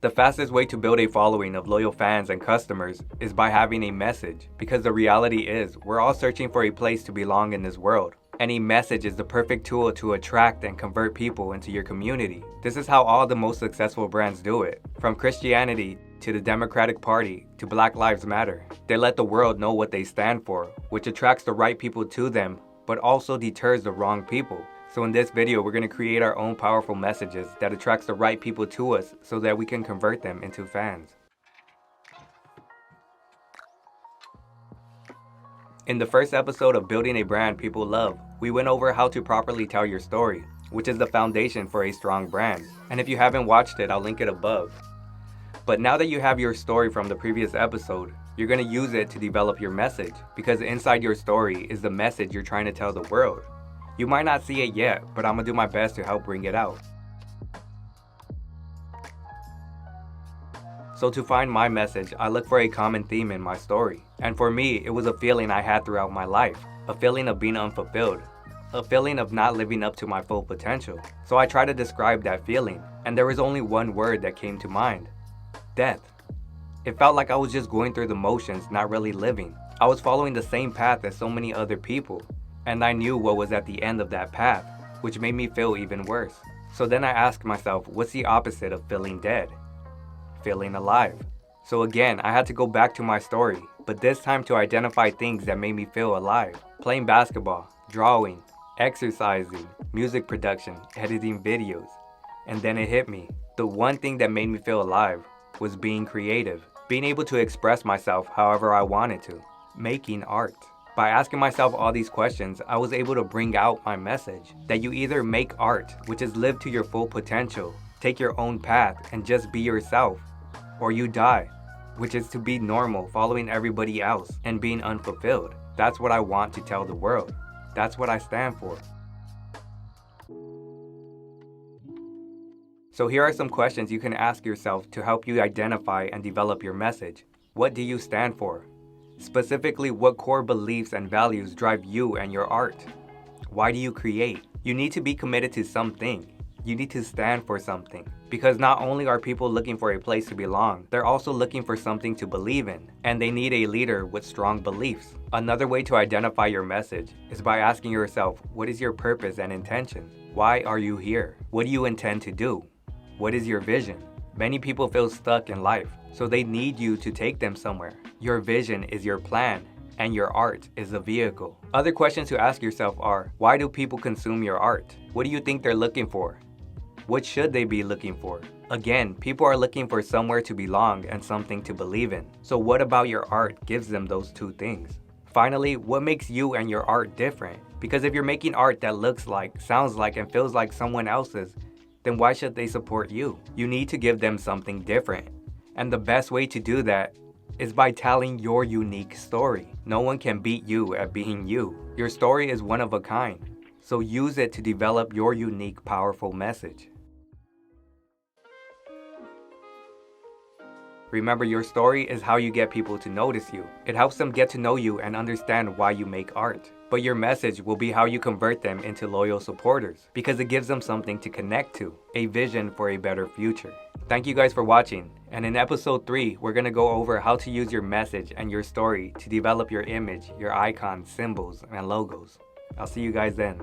The fastest way to build a following of loyal fans and customers is by having a message, because the reality is we're all searching for a place to belong in this world. And a message is the perfect tool to attract and convert people into your community. This is how all the most successful brands do it. From Christianity to the Democratic Party to Black Lives Matter. They let the world know what they stand for, which attracts the right people to them, but also deters the wrong people. So in this video, we're going to create our own powerful messages that attracts the right people to us so that we can convert them into fans. In the first episode of Building a Brand People Love, we went over how to properly tell your story, which is the foundation for a strong brand. And if you haven't watched it, I'll link it above. But now that you have your story from the previous episode, you're going to use it to develop your message, because inside your story is the message you're trying to tell the world. You might not see it yet, but I'm going to do my best to help bring it out. So to find my message, I look for a common theme in my story. And for me, it was a feeling I had throughout my life. A feeling of being unfulfilled. A feeling of not living up to my full potential. So I tried to describe that feeling, and there was only one word that came to mind. Death. It felt like I was just going through the motions, not really living. I was following the same path as so many other people. And I knew what was at the end of that path, which made me feel even worse. So then I asked myself, what's the opposite of feeling dead? Feeling alive. So again, I had to go back to my story, but this time to identify things that made me feel alive. Playing basketball, drawing, exercising, music production, editing videos. And then it hit me. The one thing that made me feel alive was being creative. Being able to express myself however I wanted to. Making art. By asking myself all these questions, I was able to bring out my message. That you either make art, which is live to your full potential, take your own path, and just be yourself. Or you die, which is to be normal, following everybody else, and being unfulfilled. That's what I want to tell the world. That's what I stand for. So here are some questions you can ask yourself to help you identify and develop your message. What do you stand for? Specifically, what core beliefs and values drive you and your art? Why do you create? You need to be committed to something. You need to stand for something. Because not only are people looking for a place to belong, they're also looking for something to believe in. And they need a leader with strong beliefs. Another way to identify your message is by asking yourself, what is your purpose and intention? Why are you here? What do you intend to do? What is your vision? Many people feel stuck in life, so they need you to take them somewhere. Your vision is your plan, and your art is the vehicle. Other questions to ask yourself are, why do people consume your art? What do you think they're looking for? What should they be looking for? Again, people are looking for somewhere to belong and something to believe in. So what about your art gives them those two things? Finally, what makes you and your art different? Because if you're making art that looks like, sounds like, and feels like someone else's, then why should they support you? You need to give them something different. And the best way to do that is by telling your unique story. No one can beat you at being you. Your story is one of a kind. So use it to develop your unique, powerful message. Remember, your story is how you get people to notice you. It helps them get to know you and understand why you make art. But your message will be how you convert them into loyal supporters, because it gives them something to connect to, a vision for a better future. Thank you guys for watching, and in episode 3, we're going to go over how to use your message and your story to develop your image, your icons, symbols, and logos. I'll see you guys then.